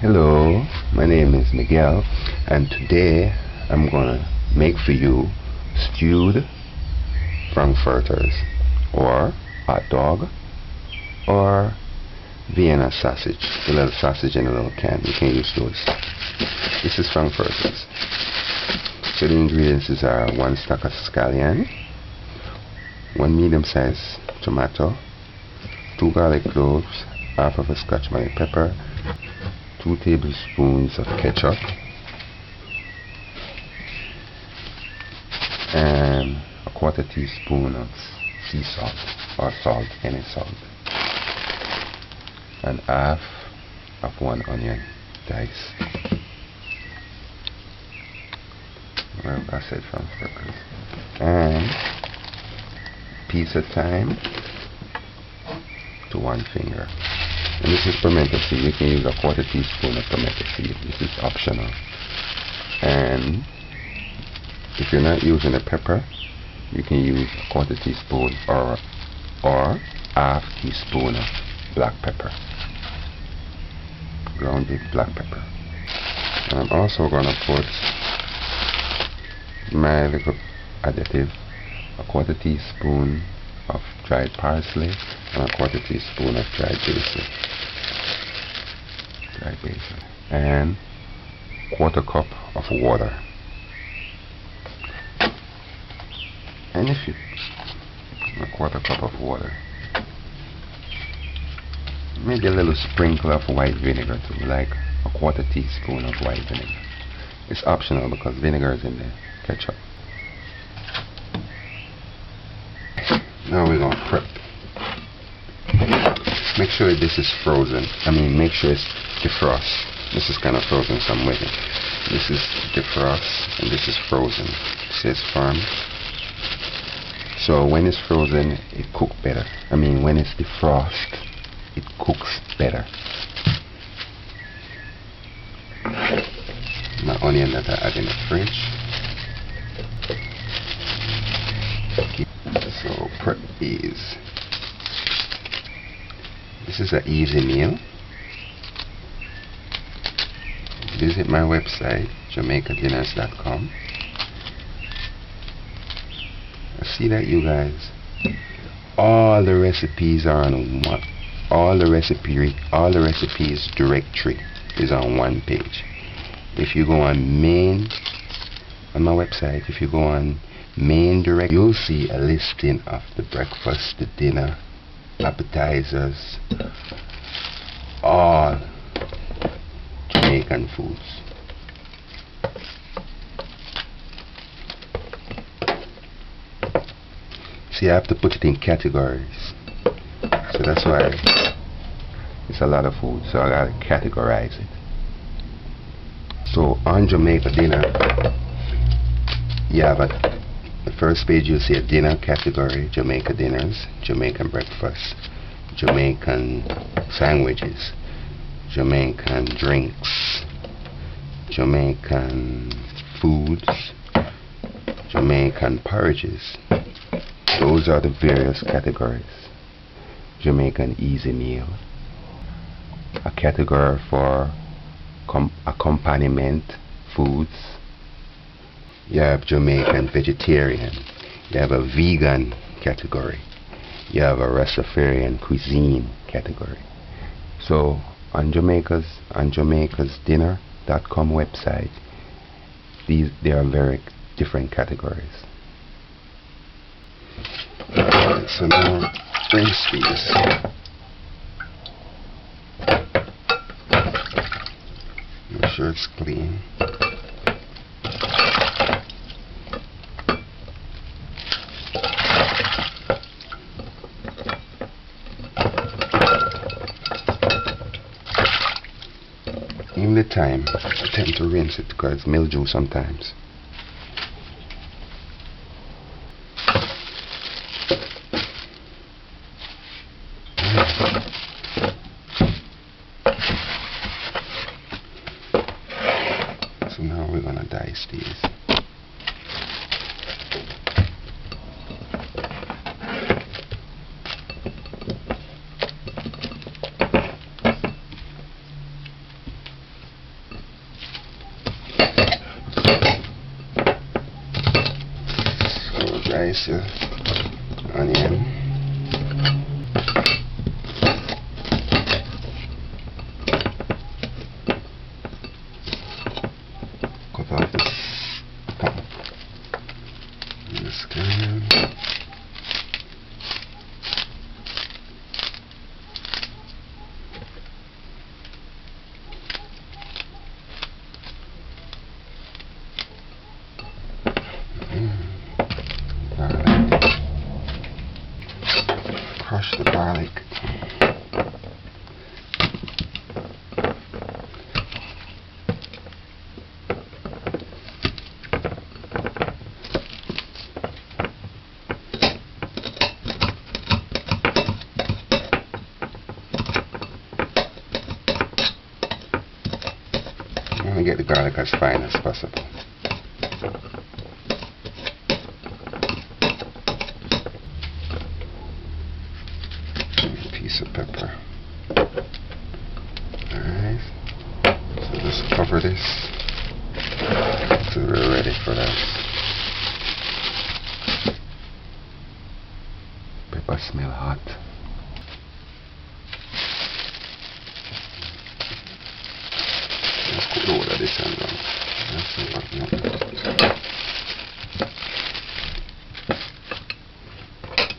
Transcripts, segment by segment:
Hello, my name is Miguel, and today I'm gonna make for you stewed Frankfurters, or hot dog, or Vienna sausage, the little sausage in a little can. You can use those. This is Frankfurters. So the ingredients are 1 stack of scallion, 1 medium-sized tomato, 2 garlic cloves, half of a Scotch bonnet pepper, 2 tablespoons of ketchup, and a 1/4 teaspoon of sea salt or salt, any salt, and half of 1 onion diced. Well, I said Frankfurters. And piece of thyme to 1 finger. And this is pimento seed. You can use a 1/4 teaspoon of pimento seed. This is optional. And if you're not using a pepper, you can use a 1/4 teaspoon or half teaspoon of black pepper, grounded black pepper. And I'm also gonna put my little additive, a 1/4 teaspoon of dried parsley and a 1/4 teaspoon of dried basil, and 1/4 cup of water. And if you a 1/4 cup of water, maybe a little sprinkle of white vinegar too, like a 1/4 teaspoon of white vinegar. It's optional because vinegar is in the ketchup. Now we're going to prep. Make sure this is frozen. Make sure it's defrost. This is kind of frozen, so I'm waiting. This is defrost and this is frozen. It says firm. So when it's frozen, it cooks better. When it's defrost, it cooks better. My onion that I add in the fridge. So prep these. This is an easy meal. Visit my website, jamaicadinners.com. I see that you guys, all the recipes are on one. All the recipes directory is on one page. If you go on my website, if you go on main direct, you'll see a listing of the breakfast, the dinner, appetizers, all Jamaican foods. See, I have to put it in categories, so that's why it's a lot of food, so I gotta categorize it. So on Jamaica dinner, you have the first page. You'll see a dinner category: Jamaica dinners, Jamaican breakfast, Jamaican sandwiches, Jamaican drinks, Jamaican foods, Jamaican porridges. Those are the various categories. Jamaican easy meal, a category for accompaniment foods. You have Jamaican vegetarian, you have a vegan category, you have a Rastafarian cuisine category. So on Jamaica's dinner.com website, there are very different categories. So now rinse these. Make sure it's clean. In the time, attempt to rinse it because it's mildew sometimes. So now we're gonna dice these. dice your onion. Cut off the top and the skin. Crush the garlic. You want to get the garlic as fine as possible. Piece of pepper. Alright, so just cover this so we're ready for that. Pepper smell hot. Let's cook the whole of this and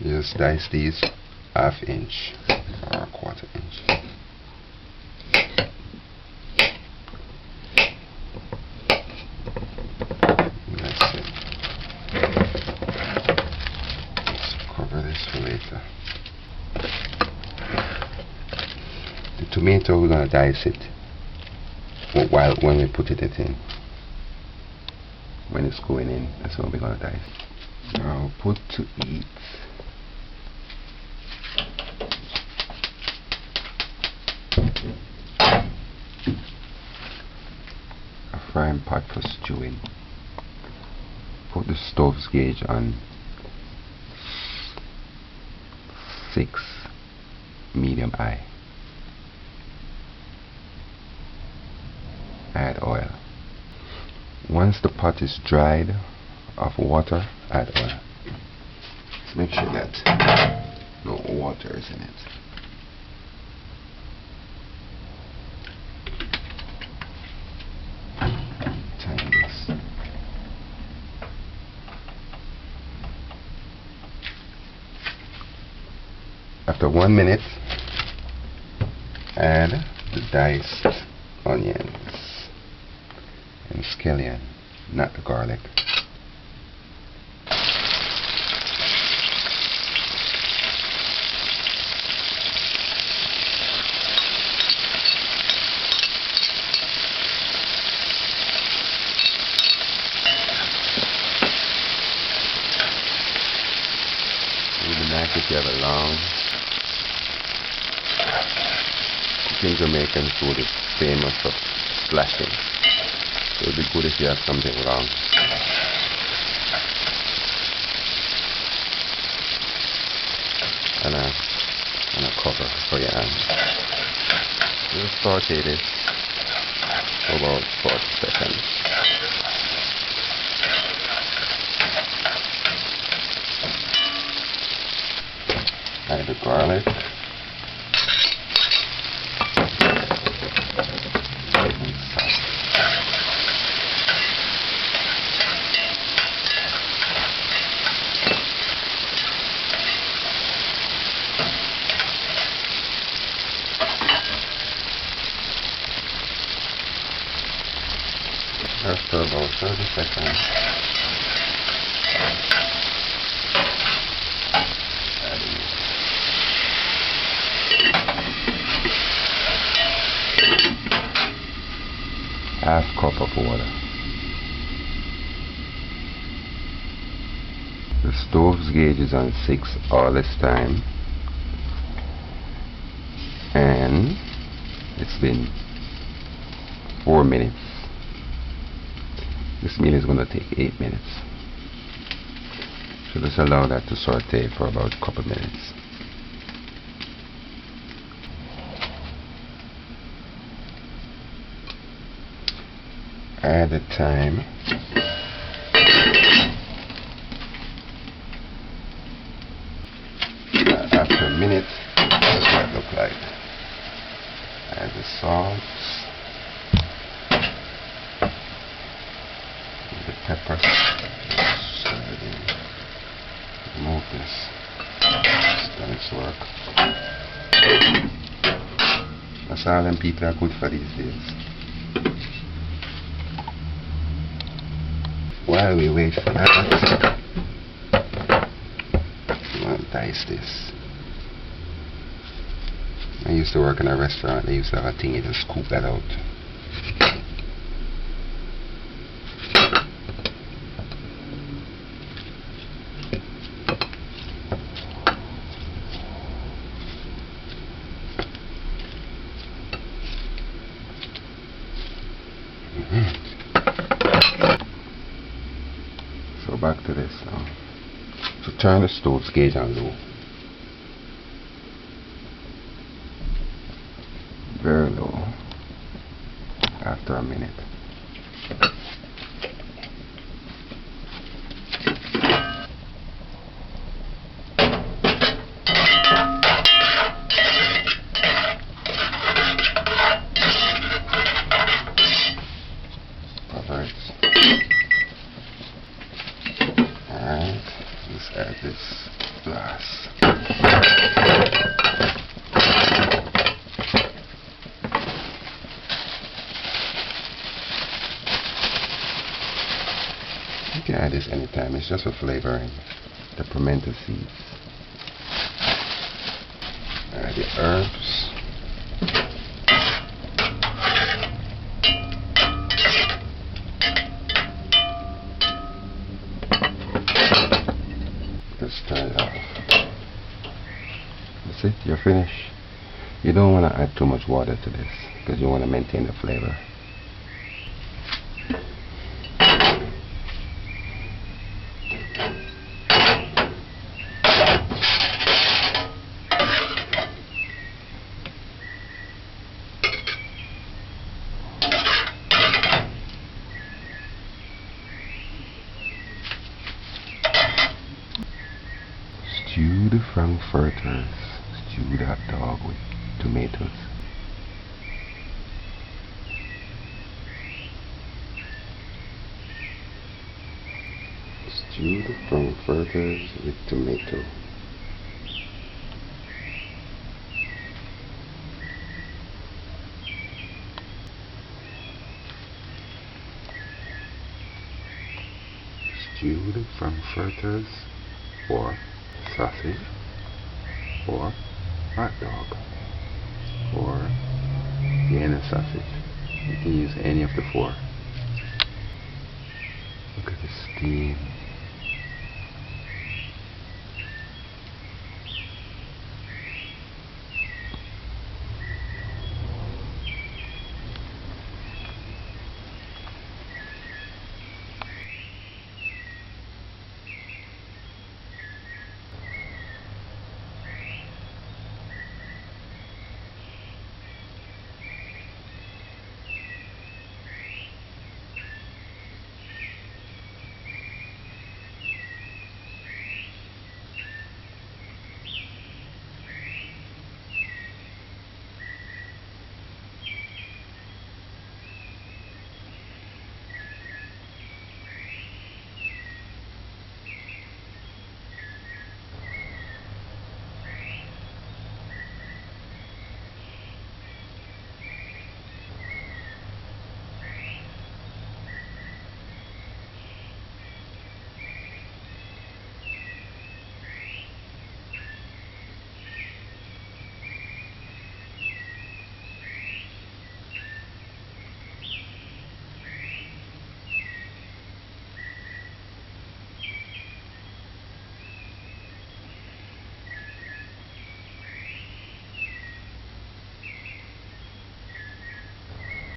just dice these 1/2 inch or 1/4 inch. That's it. Let's cover this for later. The tomato, we're gonna dice it when we put it in. When it's going in, that's what we're gonna dice. Now put to eat. A frying pot for stewing. Put the stove's gauge on 6 medium high. Add oil. Once the pot is dried of water, add oil. Let's make sure that no water is in it. Time this. After 1 minute, add the diced onions and scallion, not the garlic. It would be nice if you have a long cooking Jamaican food is famous for splashing. It would be good if you have something long. And a cover for your hand. Just saute this for about 40 seconds. Add the garlic. After about 30 seconds, half cup of water. The stove's gauge is on 6 all this time, and it's been 4 minutes. This meal is going to take 8 minutes. So just allow that to saute for about a couple minutes. Add the thyme minute, that's what it looks like. Add the salt, the pepper. Remove this. It's done its work. That's all them people are good for these days. While we wait for that, I'm going to dice this. I used to work in a restaurant. They used to have a thing to scoop that out. So back to this now. So turn the stove gauge on low. Very low. After a minute. Perfect. Alright, let's add this glass. You can add this anytime, it's just for flavoring. The pimento seeds. Add the herbs. Just turn it off. That's it, you're finished. You don't want to add too much water to this because you want to maintain the flavor. Stewed Frankfurters, stewed hot dog with tomatoes. Stewed Frankfurters with tomato. Stewed Frankfurters or sausage or hot dog or Vienna sausage. You can use any of the four. Look at the steam.